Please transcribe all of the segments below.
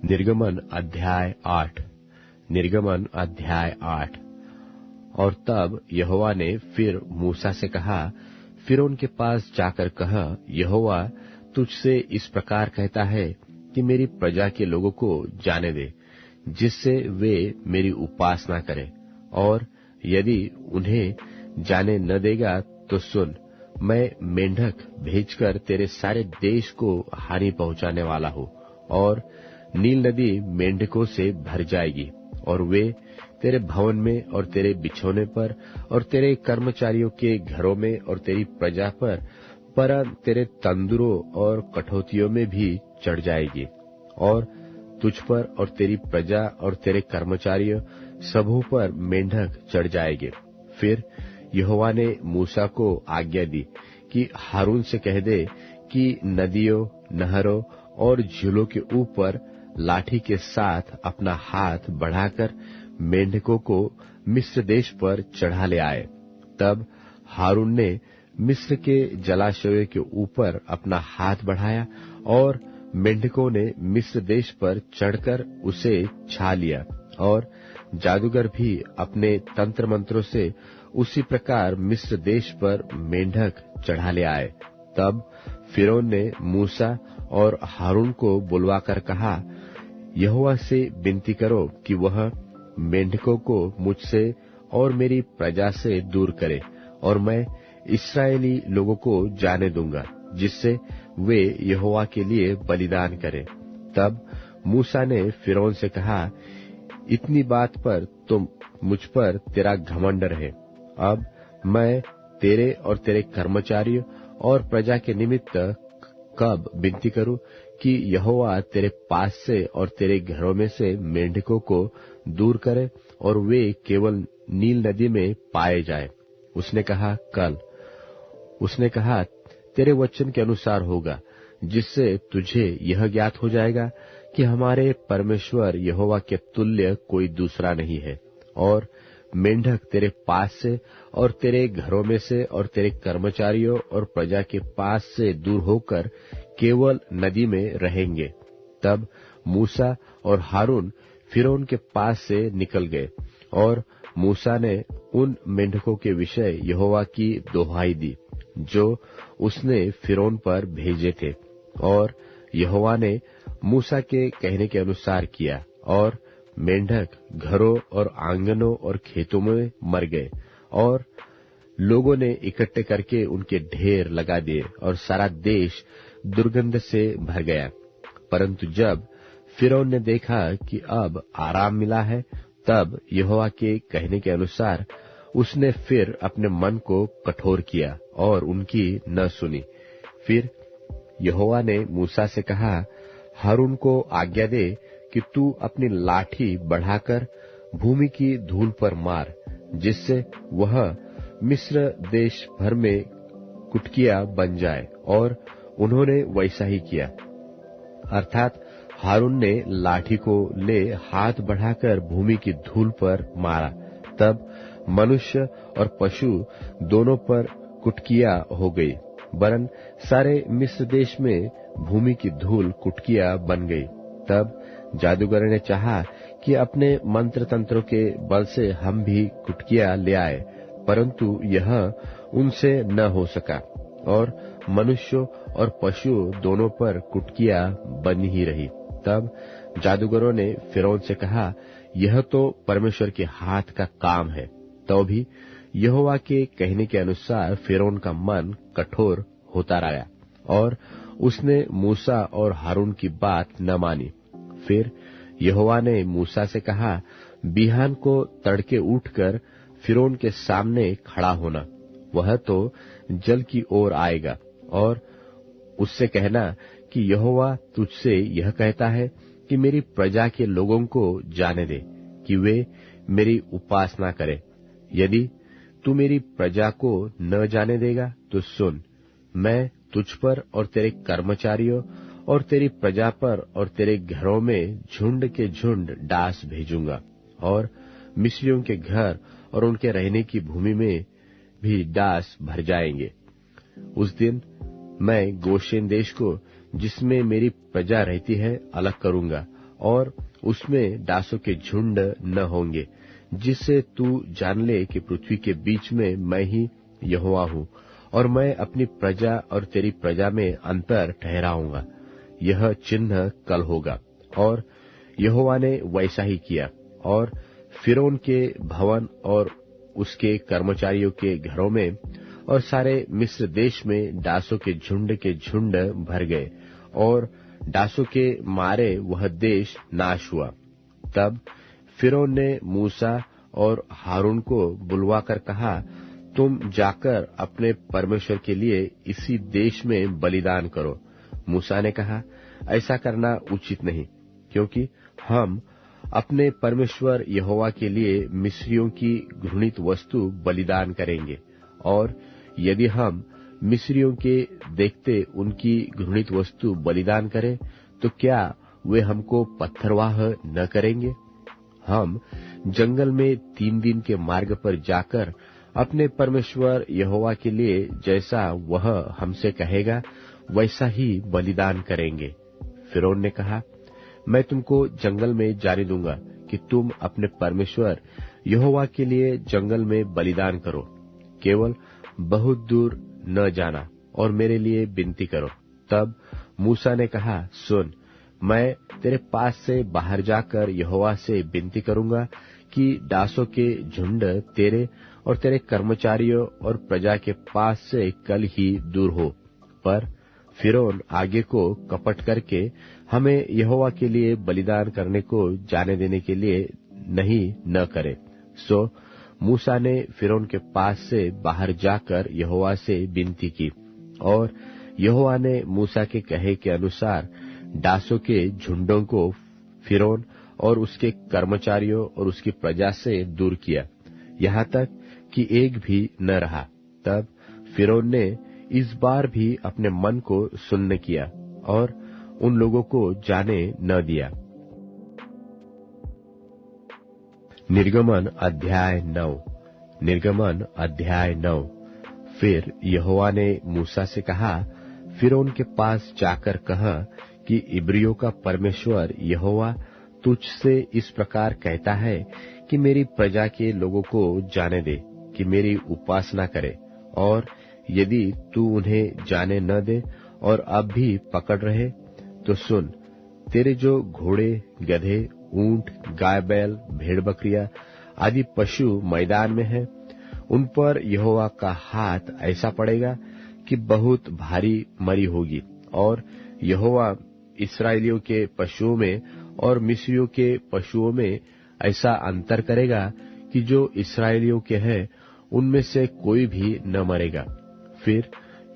निर्गमन अध्याय 8। निर्गमन अध्याय 8। और तब यहोवा ने फिर मूसा से कहा, फिरौन के पास जाकर कह, यहोवा तुझसे इस प्रकार कहता है कि मेरी प्रजा के लोगों को जाने दे, जिससे वे मेरी उपासना करें। और यदि उन्हें जाने न देगा तो सुन, मैं मेंढक भेजकर तेरे सारे देश को हानि पहुंचाने वाला हूँ, और नील नदी मेंढकों से भर जाएगी, और वे तेरे भवन में और तेरे बिछौने पर और तेरे कर्मचारियों के घरों में और तेरी प्रजा पर तेरे तंदूरों और कठौतियों में भी चढ़ जाएगी, और तुझ पर और तेरी प्रजा और तेरे कर्मचारियों सबों पर मेंढक चढ़ जाएंगे। फिर यहोवा ने मूसा को आज्ञा दी कि हारून से कह दे कि नदियों, नहरों और झीलों के ऊपर लाठी के साथ अपना हाथ बढ़ाकर मेंढकों को मिस्र देश पर चढ़ा ले आए। तब हारून ने मिस्र के जलाशयों के ऊपर अपना हाथ बढ़ाया, और मेंढकों ने मिस्र देश पर चढ़कर उसे छा लिया। और जादूगर भी अपने तंत्र मंत्रों से उसी प्रकार मिस्र देश पर मेंढक चढ़ा ले आए। तब फिरौन ने मूसा और हारून को बुलवाकर कहा, यहोवा से विनती करो कि वह मेंढकों को मुझसे और मेरी प्रजा से दूर करे, और मैं इस्राएली लोगों को जाने दूंगा, जिससे वे यहोवा के लिए बलिदान करें। तब मूसा ने फिरौन से कहा, इतनी बात पर तुम मुझ पर तेरा घमंड रहे। अब मैं तेरे और तेरे कर्मचारियों और प्रजा के निमित्त कब विनती करूं कि यहोवा तेरे पास से और तेरे घरों में से मेंढकों को दूर करे, और वे केवल नील नदी में पाए जाए। उसने कहा, कल। उसने कहा, तेरे वचन के अनुसार होगा, जिससे तुझे यह ज्ञात हो जाएगा कि हमारे परमेश्वर यहोवा के तुल्य कोई दूसरा नहीं है। और मेंढक तेरे पास से और तेरे घरों में से और तेरे कर्मचारियों और प्रजा के पास से दूर होकर केवल नदी में रहेंगे। तब मूसा और हारून फिरौन के पास से निकल गए, और मूसा ने उन मेंढकों के विषय यहोवा की दोहाई दी जो उसने फिरौन पर भेजे थे। और यहोवा ने मूसा के कहने के अनुसार किया, और मेंढक घरों और आंगनों और खेतों में मर गए, और लोगों ने इकट्ठे करके उनके ढेर लगा दिए, और सारा देश दुर्गंध से भर गया। परंतु जब फिरौन ने देखा कि अब आराम मिला है, तब यहोवा के कहने के अनुसार उसने फिर अपने मन को कठोर किया और उनकी न सुनी। फिर यहोवा ने मूसा से कहा, हारून को आज्ञा दे कि तू अपनी लाठी बढ़ाकर भूमि की धूल पर मार, जिससे वह मिस्र देश भर में कुटकिया बन जाए। और उन्होंने वैसा ही किया, अर्थात हारून ने लाठी को ले हाथ बढ़ाकर भूमि की धूल पर मारा। तब मनुष्य और पशु दोनों पर कुटकिया हो गई, वरन सारे मिस्र देश में भूमि की धूल कुटकिया बन गई। तब जादूगर ने चाहा कि अपने मंत्र तंत्रों के बल से हम भी कुटकिया ले आए, परंतु यह उनसे न हो सका, और मनुष्यों और पशु दोनों पर कुटकिया बनी ही रही। तब जादूगरों ने फिरौन से कहा, यह तो परमेश्वर के हाथ का काम है। तो भी यहोवा के कहने के अनुसार फिरौन का मन कठोर होता रहा, और उसने मूसा और हारून की बात न मानी। फिर यहोवा ने मूसा से कहा, बिहान को तड़के उठकर फिरौन के सामने खड़ा होना, वह तो जल की ओर आएगा, और उससे कहना कि यहोवा तुझसे यह कहता है कि मेरी प्रजा के लोगों को जाने दे कि वे मेरी उपासना करें। यदि तू मेरी प्रजा को न जाने देगा तो सुन, मैं तुझ पर और तेरे कर्मचारियों और तेरी प्रजा पर और तेरे घरों में झुंड के झुंड डास भेजूंगा, और मिस्रियों के घर और उनके रहने की भूमि में भी डास भर जाएंगे। उस दिन मैं गोशेन देश को, जिसमें मेरी प्रजा रहती है, अलग करूंगा, और उसमें दासों के झुंड न होंगे, जिससे तू जान ले कि पृथ्वी के बीच में मैं ही यहोवा हूँ, और मैं अपनी प्रजा और तेरी प्रजा में अंतर ठहराऊंगा। यह चिन्ह कल होगा। और यहोवा ने वैसा ही किया, और फिरौन के भवन और उसके कर्मचारियों के घरों में और सारे मिस्र देश में दासों के झुंड भर गए, और दासों के मारे वह देश नाश हुआ। तब फिरौन ने मूसा और हारून को बुलवाकर कहा, तुम जाकर अपने परमेश्वर के लिए इसी देश में बलिदान करो। मूसा ने कहा, ऐसा करना उचित नहीं, क्योंकि हम अपने परमेश्वर यहोवा के लिए मिस्रियों की घृणित वस्तु बलिदान करेंगे, और यदि हम मिस्रियों के देखते उनकी घृणित वस्तु बलिदान करें, तो क्या वे हमको पत्थरवाह न करेंगे? हम जंगल में 3 दिन के मार्ग पर जाकर अपने परमेश्वर यहोवा के लिए जैसा वह हमसे कहेगा वैसा ही बलिदान करेंगे। फिरौन ने कहा, मैं तुमको जंगल में जाने दूंगा कि तुम अपने परमेश्वर यहोवा के लिए जंगल में बलिदान करो। केवल बहुत दूर न जाना और मेरे लिए विनती करो। तब मूसा ने कहा, सुन, मैं तेरे पास से बाहर जाकर यहोवा से विनती करूंगा कि दासों के झुंड तेरे और तेरे कर्मचारियों और प्रजा के पास से कल ही दूर हो। पर फिरौन आगे को कपट करके हमें यहोवा के लिए बलिदान करने को जाने देने के लिए नहीं न करे। सो मूसा ने फिरौन के पास से बाहर जाकर यहोवा से विनती की, और यहोवा ने मूसा के कहे के अनुसार दासों के झुंडों को फिरौन और उसके कर्मचारियों और उसकी प्रजा से दूर किया, यहाँ तक कि एक भी न रहा। तब फिरौन ने इस बार भी अपने मन को सुन्न किया और उन लोगों को जाने न दिया। निर्गमन अध्याय 9। निर्गमन अध्याय 9। फिर यहोवा ने मूसा से कहा, फिरौन के पास जाकर कह कि इब्रियों का परमेश्वर यहोवा तुझसे इस प्रकार कहता है कि मेरी प्रजा के लोगों को जाने दे कि मेरी उपासना करे, और यदि तू उन्हें जाने न दे और अब भी पकड़ रहे, तो सुन, तेरे जो घोड़े, गधे, ऊंट, गाय बैल, भेड़ बकरियां आदि पशु मैदान में हैं, उन पर यहोवा का हाथ ऐसा पड़ेगा कि बहुत भारी मरी होगी। और यहोवा इस्राएलियों के पशुओं में और मिस्रियों के पशुओं में ऐसा अंतर करेगा कि जो इस्राएलियों के हैं उनमें से कोई भी न मरेगा। फिर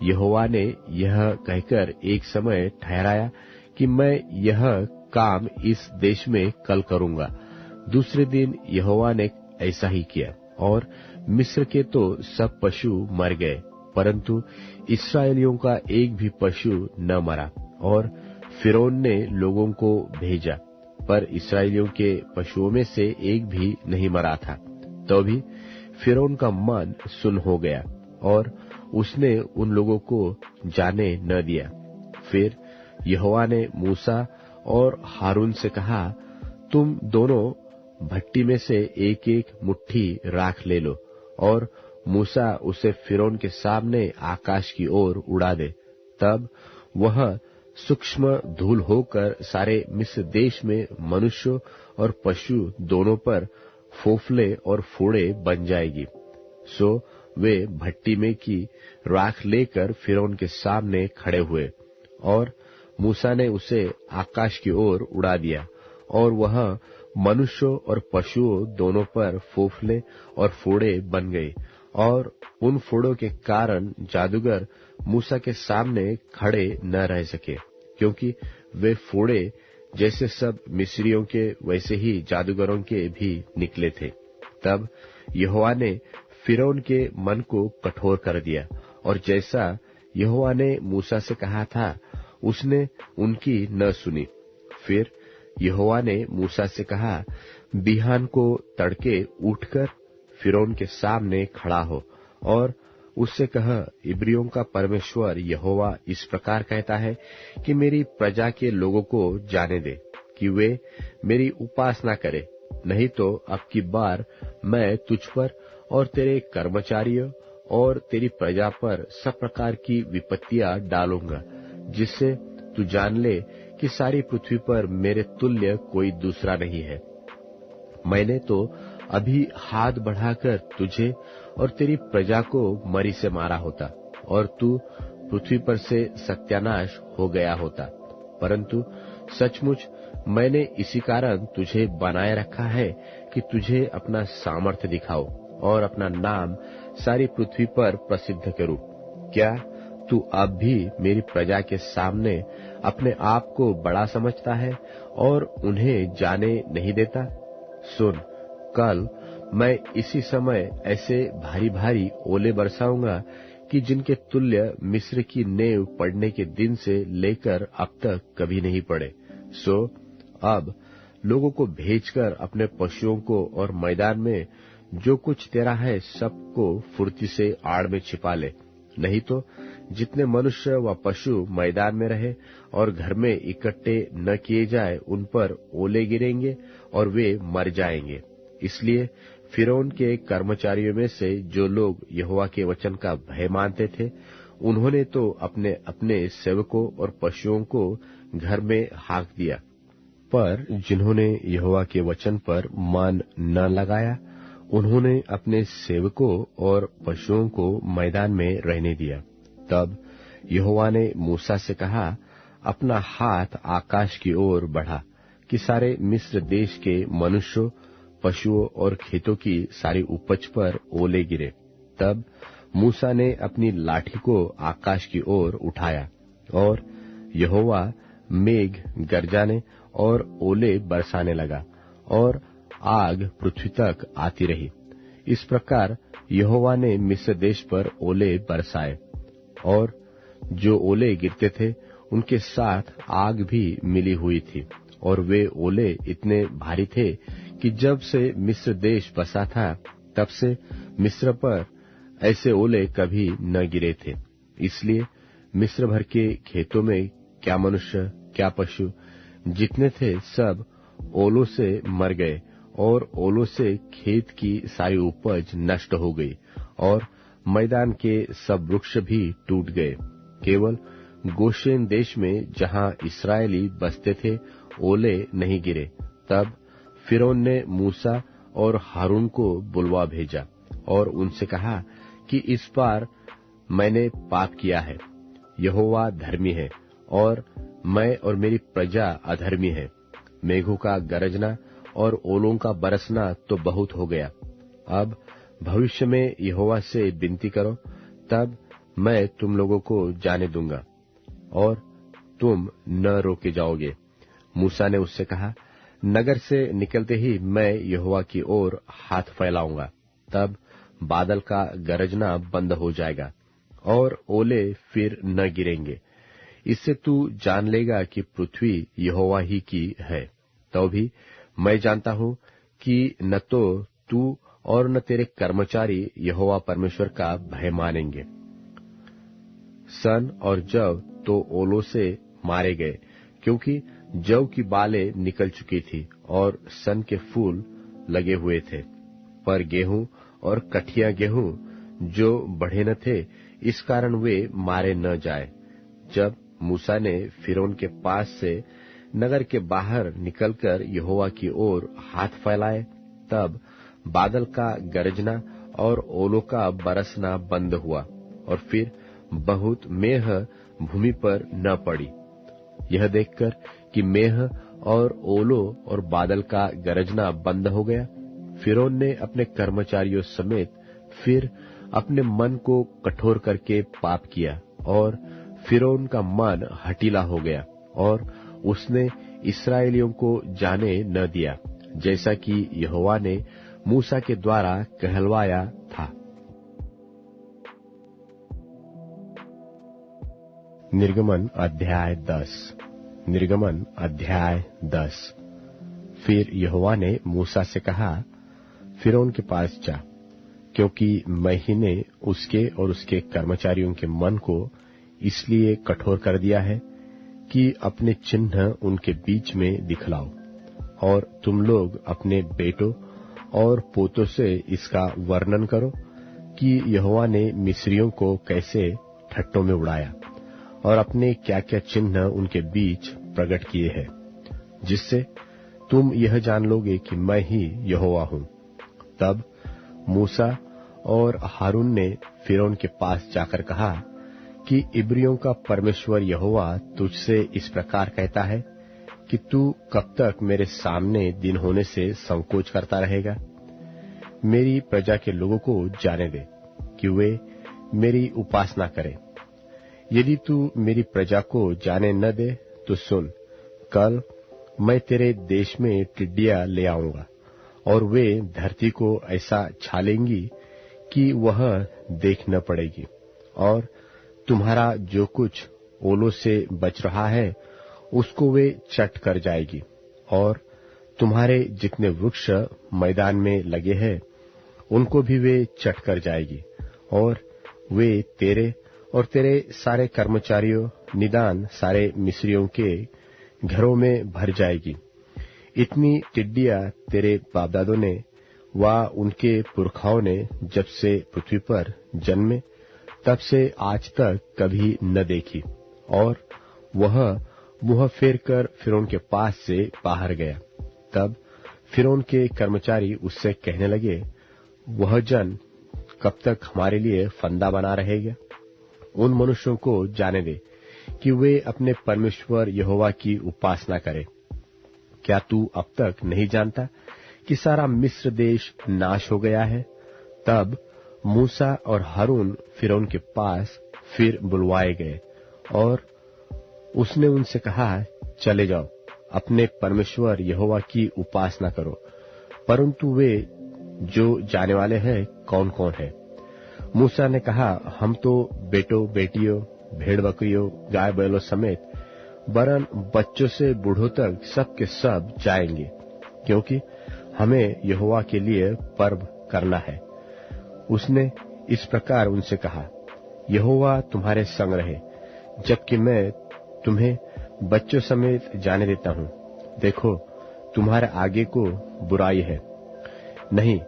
यहोवा ने यह कहकर एक समय ठहराया कि मैं यह काम इस देश में कल करूंगा। दूसरे दिन यहोवा ने ऐसा ही किया, और मिस्र के तो सब पशु मर गए, परंतु इस्राएलियों का एक भी पशु न मरा। और फिरौन ने लोगों को भेजा, पर इस्राएलियों के पशुओं में से एक भी नहीं मरा था। तो भी फिरौन का मन सुन हो गया, और उसने उन लोगों को जाने न दिया। फिर यहोवा ने मूसा और हारून से कहा, तुम दोनों भट्टी में से एक एक मुट्ठी राख ले लो, और मूसा उसे फिरौन के सामने आकाश की ओर उड़ा दे। तब वह सूक्ष्म धूल होकर सारे मिस्र देश में मनुष्यों और पशु दोनों पर फोफले और फोड़े बन जाएगी। सो वे भट्टी में की राख लेकर फिरौन के सामने खड़े हुए, और मूसा ने उसे आकाश की ओर उड़ा दिया, और वह मनुष्यों और पशुओं दोनों पर फोफले और फोड़े बन गए। और उन फोड़ों के कारण जादूगर मूसा के सामने खड़े न रह सके, क्योंकि वे फोड़े जैसे सब मिस्रियों के वैसे ही जादूगरों के भी निकले थे। तब यहोवा ने फिरौन के मन को कठोर कर दिया, और जैसा यहोवा ने मूसा से कहा था उसने उनकी न सुनी। फिर यहोवा ने मूसा से कहा, बिहान को तड़के उठकर फिरौन के सामने खड़ा हो, और उससे कह, इब्रियों का परमेश्वर यहोवा इस प्रकार कहता है कि मेरी प्रजा के लोगों को जाने दे कि वे मेरी उपासना करें, नहीं तो अब की बार मैं तुझ पर और तेरे कर्मचारियों और तेरी प्रजा पर सब प्रकार की विपत्तियां डालूंगा, जिससे तू जान ले कि सारी पृथ्वी पर मेरे तुल्य कोई दूसरा नहीं है। मैंने तो अभी हाथ बढ़ाकर तुझे और तेरी प्रजा को मरी से मारा होता और तू पृथ्वी पर से सत्यानाश हो गया होता, परंतु सचमुच मैंने इसी कारण तुझे बनाए रखा है कि तुझे अपना सामर्थ्य दिखाओ और अपना नाम सारी पृथ्वी पर प्रसिद्ध करूं। क्या तू अब भी मेरी प्रजा के सामने अपने आप को बड़ा समझता है और उन्हें जाने नहीं देता? सुन, कल मैं इसी समय ऐसे भारी भारी ओले बरसाऊंगा कि जिनके तुल्य मिस्र की नेव पड़ने के दिन से लेकर अब तक कभी नहीं पड़े। सो अब लोगों को भेजकर अपने पशुओं को और मैदान में जो कुछ तेरा है सबको फुर्ती से आड़ में छिपा ले, नहीं तो जितने मनुष्य व पशु मैदान में रहे और घर में इकट्ठे न किए जाए उन पर ओले गिरेंगे और वे मर जाएंगे। इसलिए फिरौन के कर्मचारियों में से जो लोग यहोवा के वचन का भय मानते थे, उन्होंने तो अपने अपने सेवकों और पशुओं को घर में हाँक दिया, पर जिन्होंने यहोवा के वचन पर मन न लगाया, उन्होंने अपने सेवकों और पशुओं को मैदान में रहने दिया। तब यहोवा ने मूसा से कहा, अपना हाथ आकाश की ओर बढ़ा कि सारे मिस्र देश के मनुष्यों, पशुओं और खेतों की सारी उपज पर ओले गिरे। तब मूसा ने अपनी लाठी को आकाश की ओर उठाया और यहोवा मेघ गरजाने और ओले बरसाने लगा और आग पृथ्वी तक आती रही। इस प्रकार यहोवा ने मिस्र देश पर ओले बरसाए और जो ओले गिरते थे उनके साथ आग भी मिली हुई थी, और वे ओले इतने भारी थे कि जब से मिस्र देश बसा था तब से मिस्र पर ऐसे ओले कभी न गिरे थे। इसलिए मिस्र भर के खेतों में क्या मनुष्य क्या पशु जितने थे सब ओलों से मर गए, और ओलों से खेत की सारी उपज नष्ट हो गई, और मैदान के सब वृक्ष भी टूट गए। केवल गोशेन देश में जहां इस्राएली बसते थे ओले नहीं गिरे। तब फिरौन ने मूसा और हारून को बुलवा भेजा और उनसे कहा कि इस बार मैंने पाप किया है। यहोवा धर्मी है और मैं और मेरी प्रजा अधर्मी है। मेघों का गरजना और ओलों का बरसना तो बहुत हो गया। अब भविष्य में यहोवा से विनती करो, तब मैं तुम लोगों को जाने दूंगा और तुम न रोके जाओगे। मूसा ने उससे कहा, नगर से निकलते ही मैं यहोवा की ओर हाथ फैलाऊंगा, तब बादल का गरजना बंद हो जाएगा और ओले फिर न गिरेंगे। इससे तू जान लेगा कि पृथ्वी यहोवा ही की है। तो भी मैं जानता हूं कि न तो तू और न तेरे कर्मचारी यहोवा परमेश्वर का भय मानेंगे। सन और जव तो ओलों से मारे गए, क्योंकि जव की बालें निकल चुकी थी और सन के फूल लगे हुए थे, पर गेहूं और कठिया गेहूं जो बढ़े न थे, इस कारण वे मारे न जाए। जब मूसा ने फिरौन के पास से नगर के बाहर निकलकर यहोवा की ओर हाथ फैलाए, तब बादल का गरजना और ओलों का बरसना बंद हुआ, और फिर बहुत मेह भूमि पर न पड़ी। यह देखकर कि मेह और ओलों और बादल का गरजना बंद हो गया, फिरौन ने अपने कर्मचारियों समेत फिर अपने मन को कठोर करके पाप किया, और फिरौन का मन हठीला हो गया और उसने इस्राएलियों को जाने न दिया, जैसा कि यहोवा ने मूसा के द्वारा कहलवाया था। निर्गमन अध्याय 10। निर्गमन अध्याय 10। फिर यहोवा ने मूसा से कहा, फिरौन के पास जा, क्योंकि मैंने उसके और उसके कर्मचारियों के मन को इसलिए कठोर कर दिया है कि अपने चिन्ह उनके बीच में दिखलाओ, और तुम लोग अपने बेटों और पोतों से इसका वर्णन करो कि यहोवा ने मिस्रियों को कैसे ठट्टों में उड़ाया और अपने क्या क्या चिन्ह उनके बीच प्रकट किए हैं, जिससे तुम यह जान लोगे कि मैं ही यहोवा हूं। तब मूसा और हारून ने फिरौन के पास जाकर कहा कि इब्रियों का परमेश्वर यहोवा तुझसे इस प्रकार कहता है कि तू कब तक मेरे सामने दिन होने से संकोच करता रहेगा। मेरी प्रजा के लोगों को जाने दे कि वे मेरी उपासना करें। यदि तू मेरी प्रजा को जाने न दे तो सुन, कल मैं तेरे देश में टिड्डियां ले आऊंगा और वे धरती को ऐसा छालेंगी कि वह देख न पड़ेगी, और तुम्हारा जो कुछ ओलों से बच रहा है उसको वे चट कर जाएगी, और तुम्हारे जितने वृक्ष मैदान में लगे हैं उनको भी वे चट कर जाएगी, और वे तेरे और तेरे सारे कर्मचारियों निदान सारे मिस्रियों के घरों में भर जाएगी। इतनी टिड्डियां तेरे बापदादों ने व उनके पुरखाओं ने जब से पृथ्वी पर जन्मे तब से आज तक कभी न देखी। और वह मुंह फेर कर फिरौन के पास से बाहर गया। तब फिरौन के कर्मचारी उससे कहने लगे, वह जन कब तक हमारे लिए फंदा बना रहेगा? उन मनुष्यों को जाने दे कि वे अपने परमेश्वर यहोवा की उपासना करें। क्या तू अब तक नहीं जानता कि सारा मिस्र देश नाश हो गया है? तब मूसा और हारून फिरौन के पास फिर बुलवाए गए, और उसने उनसे कहा, चले जाओ, अपने परमेश्वर यहोवा की उपासना करो। परंतु वे जो जाने वाले हैं कौन कौन है? मूसा ने कहा, हम तो बेटों बेटियों भेड़ बकरियों गाय बैलों समेत वरन बच्चों से बूढ़ों तक सब के सब जाएंगे, क्योंकि हमें यहोवा के लिए पर्व करना है। उसने इस प्रकार उनसे कहा, यहोवा तुम्हारे संग रहे, जबकि मैं तुम्हें बच्चों समेत जाने देता हूं। देखो, तुम्हारे आगे को बुराई है। नहीं,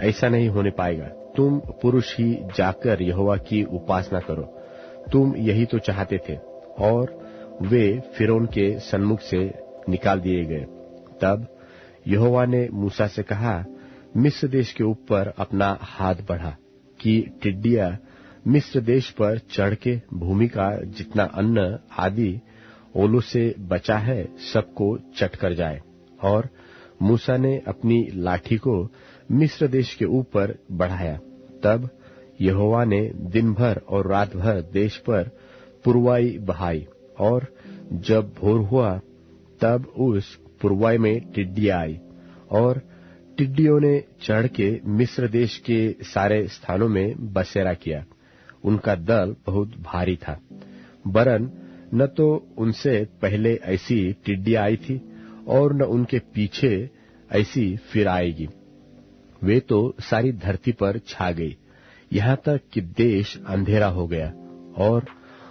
ऐसा नहीं होने पाएगा। तुम पुरुष ही जाकर यहोवा की उपासना करो। तुम यही तो चाहते थे। और वे फिरौन के सन्मुख से निकाल दिए गए। तब यहोवा ने मूसा से कहा, मिस्र देश के ऊपर अपना हाथ बढ़ा कि टिड्डियां मिस्र देश पर चढ़ के भूमि का जितना अन्न आदि ओलों से बचा है सबको चट कर जाए। और मूसा ने अपनी लाठी को मिस्र देश के ऊपर बढ़ाया। तब यहोवा ने दिन भर और रात भर देश पर पुरवाई बहाई, और जब भोर हुआ तब उस पुरवाई में टिड्डियां आई, और टिड्डियों ने चढ़ के मिस्र देश के सारे स्थानों में बसेरा किया। उनका दल बहुत भारी था, वरन न तो उनसे पहले ऐसी टिड्डियां आई थी और न उनके पीछे ऐसी फिर आएगी। वे तो सारी धरती पर छा गई, यहाँ तक कि देश अंधेरा हो गया, और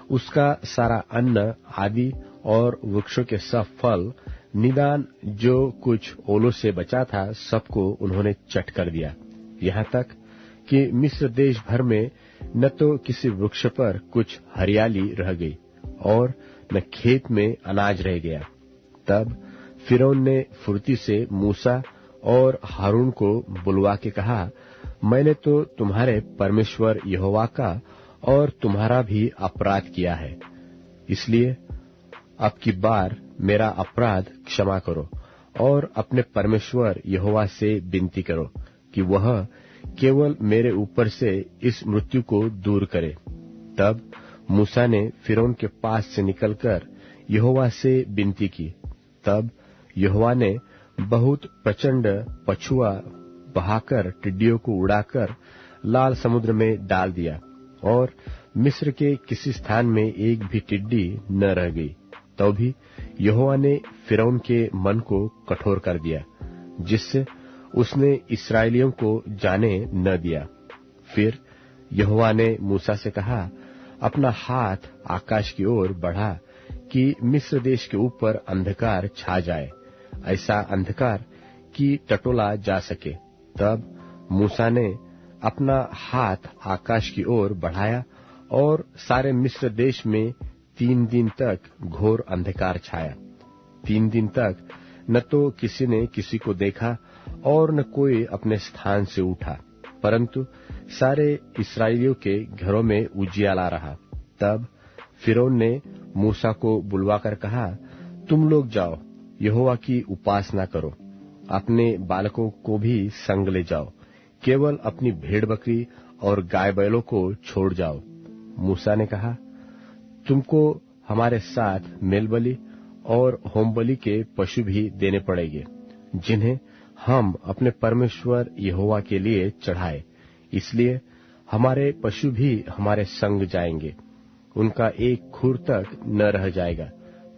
उसका सारा अन्न आदि और वृक्षों के सब फल निदान जो कुछ ओलों से बचा था सबको उन्होंने चट कर दिया। यहाँ तक कि मिस्र देश भर में न तो किसी वृक्ष पर कुछ हरियाली रह गई और न खेत में अनाज रह गया। तब फिरौन ने फुर्ती से मूसा और हारून को बुलवा के कहा, मैंने तो तुम्हारे परमेश्वर यहोवा का और तुम्हारा भी अपराध किया है, इसलिए अब की बार मेरा अपराध क्षमा करो और अपने परमेश्वर यहोवा से विनती करो कि वह केवल मेरे ऊपर से इस मृत्यु को दूर करे। तब मूसा ने फिरौन के पास से निकलकर यहोवा से विनती की। तब यहोवा ने बहुत प्रचंड पछुआ बहाकर टिड्डियों को उड़ाकर लाल समुद्र में डाल दिया, और मिस्र के किसी स्थान में एक भी टिड्डी न रह गई। तो भी यहोवा ने फिरौन के मन को कठोर कर दिया, जिससे उसने इस्राएलियों को जाने न दिया। फिर यहोवा ने मूसा से कहा, अपना हाथ आकाश की ओर बढ़ा कि मिस्र देश के ऊपर अंधकार छा जाए, ऐसा अंधकार कि टटोला जा सके। तब मूसा ने अपना हाथ आकाश की ओर बढ़ाया और सारे मिस्र देश में 3 दिन तक घोर अंधकार छाया। 3 दिन तक न तो किसी ने किसी को देखा और न कोई अपने स्थान से उठा, परंतु सारे इस्राएलियों के घरों में उजियाला रहा। तब फिरौन ने मूसा को बुलवाकर कहा, तुम लोग जाओ, यहोवा की उपासना करो, अपने बालकों को भी संग ले जाओ, केवल अपनी भेड़ बकरी और गाय बैलों को छोड़ जाओ। मूसा ने कहा, तुमको हमारे साथ मेलबलि और होमबलि के पशु भी देने पड़ेंगे, जिन्हें हम अपने परमेश्वर यहोवा के लिए चढ़ाए। इसलिए हमारे पशु भी हमारे संग जाएंगे, उनका एक खुर तक न रह जाएगा,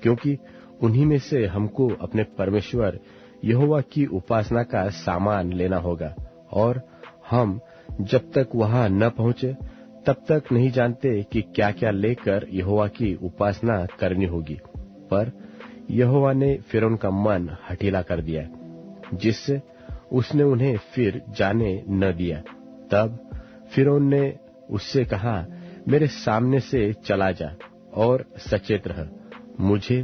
क्योंकि उन्हीं में से हमको अपने परमेश्वर यहोवा की उपासना का सामान लेना होगा। और हम जब तक वहां न पहुंचे तब तक नहीं जानते कि क्या क्या लेकर यहोवा की उपासना करनी होगी। पर यहोवा ने फिरौन का मन हठीला कर दिया, जिससे उसने उन्हें फिर जाने न दिया। तब फिरौन ने उससे कहा, मेरे सामने से चला जा और सचेत रह, मुझे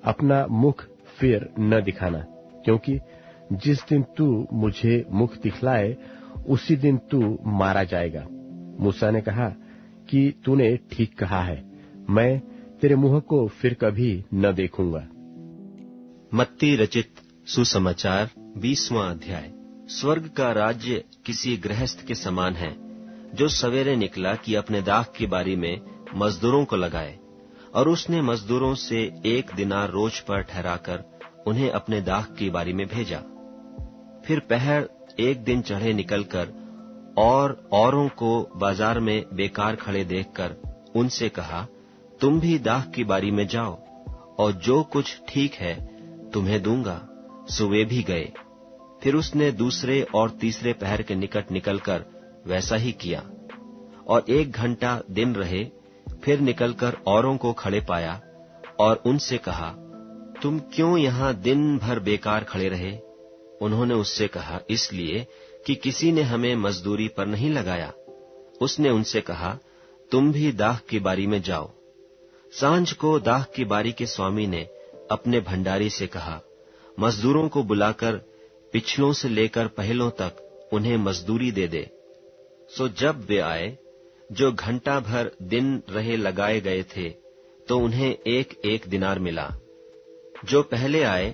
अपना मुख फिर न दिखाना, क्योंकि जिस दिन तू मुझे मुख दिखलाए उसी दिन तू मारा जाएगा। मूसा ने कहा कि तूने ठीक कहा है, मैं तेरे मुंह को फिर कभी न देखूंगा। मत्ती रचित सुसमाचार 20वां अध्याय। स्वर्ग का राज्य किसी गृहस्थ के समान है, जो सवेरे निकला कि अपने दाख की बारी में मजदूरों को लगाए, और उसने मजदूरों से 1 दिनार रोज पर ठहराकर उन्हें अपने दाख की बारी में भेजा। फिर पहर 1 दिन चढ़े निकलकर और औरों को बाजार में बेकार खड़े देखकर उनसे कहा, तुम भी दाख की बारी में जाओ, और जो कुछ ठीक है तुम्हें दूंगा। सो वे भी गए। फिर उसने दूसरे और तीसरे पहर के निकट निकलकर वैसा ही किया, और 1 घंटा दिन रहे। फिर निकलकर औरों को खड़े पाया और उनसे कहा, तुम क्यों यहाँ दिन भर बेकार खड़े रहे? उन्होंने उससे कहा, इसलिए कि किसी ने हमें मजदूरी पर नहीं लगाया। उसने उनसे कहा, तुम भी दाख की बारी में जाओ। सांझ को दाख की बारी के स्वामी ने अपने भंडारी से कहा, मजदूरों को बुलाकर पिछलों से लेकर पहलों तक उन्हें मजदूरी दे दे। सो जब वे आए, जो घंटा भर दिन रहे लगाए गए थे, तो उन्हें 1-1 दिनार मिला। जो पहले आए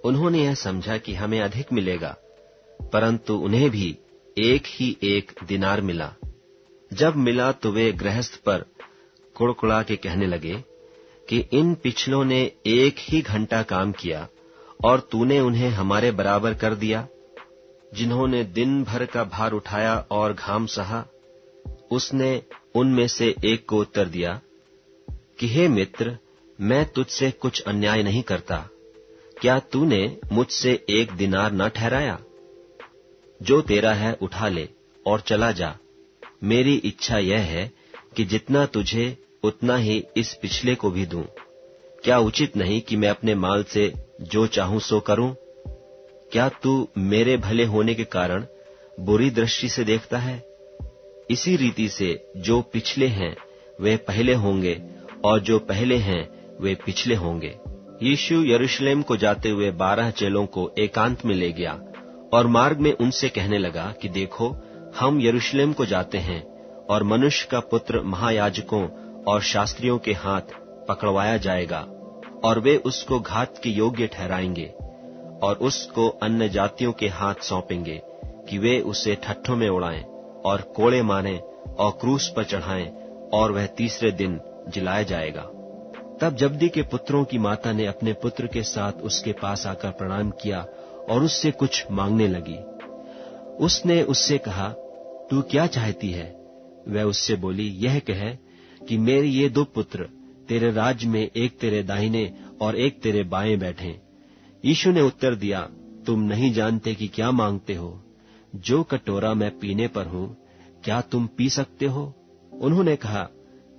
उन्होंने यह समझा कि हमें अधिक मिलेगा, परंतु उन्हें भी 1 दिनार मिला। जब मिला तो वे गृहस्थ पर कुड़कुड़ा के कहने लगे कि इन पिछलों ने 1 ही घंटा काम किया और तूने उन्हें हमारे बराबर कर दिया, जिन्होंने दिन भर का भार उठाया और घाम सहा। उसने उनमें से एक को उत्तर दिया कि हे मित्र, मैं तुझसे कुछ अन्याय नहीं करता। क्या तूने मुझसे 1 दिनार न ठहराया? जो तेरा है उठा ले और चला जा। मेरी इच्छा यह है कि जितना तुझे उतना ही इस पिछले को भी दूं। क्या उचित नहीं कि मैं अपने माल से जो चाहूं सो करूं? क्या तू मेरे भले होने के कारण बुरी दृष्टि से देखता है? इसी रीति से जो पिछले हैं वे पहले होंगे, और जो पहले हैं वे पिछले होंगे। यीशु यरूशलेम को जाते हुए 12 चेलों को एकांत में ले गया और मार्ग में उनसे कहने लगा कि देखो, हम यरूशलेम को जाते हैं, और मनुष्य का पुत्र महायाजकों और शास्त्रियों के हाथ पकड़वाया जाएगा, और वे उसको घात के योग्य ठहराएंगे, और उसको अन्य जातियों के हाथ सौंपेंगे कि वे उसे ठट्ठों में उड़ाएं और कोड़े मारें और क्रूस पर चढ़ाएं, और वह तीसरे दिन जिलाया जाएगा। तब जब्दी के पुत्रों की माता ने अपने पुत्र के साथ उसके पास आकर प्रणाम किया और उससे कुछ मांगने लगी। उसने उससे कहा, तू क्या चाहती है? वह उससे बोली, यह कह कि मेरे ये 2 पुत्र तेरे राज्य में एक तेरे दाहिने और एक तेरे बाएं बैठें। यीशु ने उत्तर दिया, तुम नहीं जानते कि क्या मांगते हो। जो कटोरा मैं पीने पर हूं, क्या तुम पी सकते हो? उन्होंने कहा,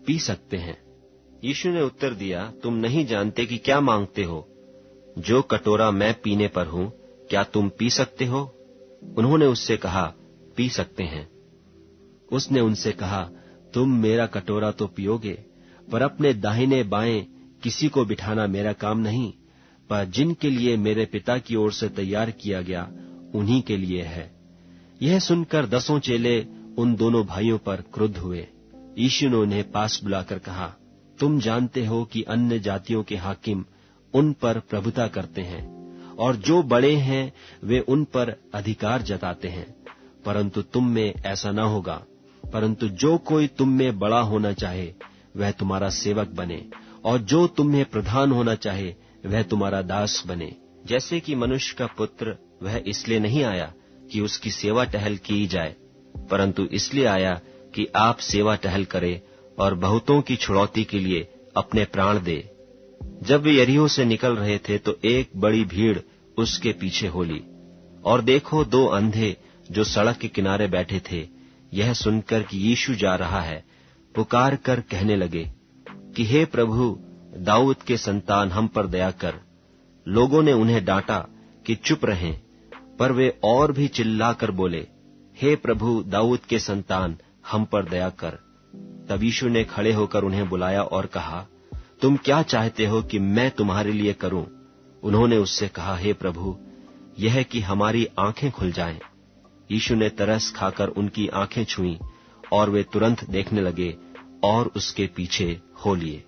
पी सकते हैं। यीशु ने उत्तर दिया, तुम नहीं जानते कि क्या मांगते हो। जो कटोरा मैं पीने पर हूं, क्या तुम पी सकते हो? उन्होंने उससे कहा, पी सकते हैं। उसने उनसे कहा, तुम मेरा कटोरा तो पियोगे, पर अपने दाहिने बाएं किसी को बिठाना मेरा काम नहीं, पर जिनके लिए मेरे पिता की ओर से तैयार किया गया उन्हीं के लिए है। यह सुनकर 10 चेले उन दोनों भाइयों पर क्रुद्ध हुए। यीशु ने उन्हें पास बुलाकर कहा, तुम जानते हो कि अन्य जातियों के हाकिम उन पर प्रभुता करते हैं, और जो बड़े हैं वे उन पर अधिकार जताते हैं, परंतु तुम में ऐसा न होगा। परंतु जो कोई तुम में बड़ा होना चाहे वह तुम्हारा सेवक बने, और जो तुम्हें प्रधान होना चाहे वह तुम्हारा दास बने। जैसे कि मनुष्य का पुत्र वह इसलिए नहीं आया कि उसकी सेवा टहल की जाए, परंतु इसलिए आया कि आप सेवा टहल करें और बहुतों की छुड़ौती के लिए अपने प्राण दे। जब वे यरीहो से निकल रहे थे तो एक बड़ी भीड़ उसके पीछे हो ली, और देखो 2 अंधे जो सड़क के किनारे बैठे थे, यह सुनकर कि यीशु जा रहा है, पुकार कर कहने लगे कि हे प्रभु, दाऊद के संतान हम पर दया कर। लोगों ने उन्हें डांटा कि चुप रहें, पर वे और भी चिल्लाकर बोले, हे प्रभु, दाऊद के संतान हम पर दया कर। तब यीशु ने खड़े होकर उन्हें बुलाया और कहा, तुम क्या चाहते हो कि मैं तुम्हारे लिए करूं? उन्होंने उससे कहा, हे प्रभु, यह कि हमारी आंखें खुल जाएं। यीशु ने तरस खाकर उनकी आंखें छुईं, और वे तुरंत देखने लगे और उसके पीछे हो लिए।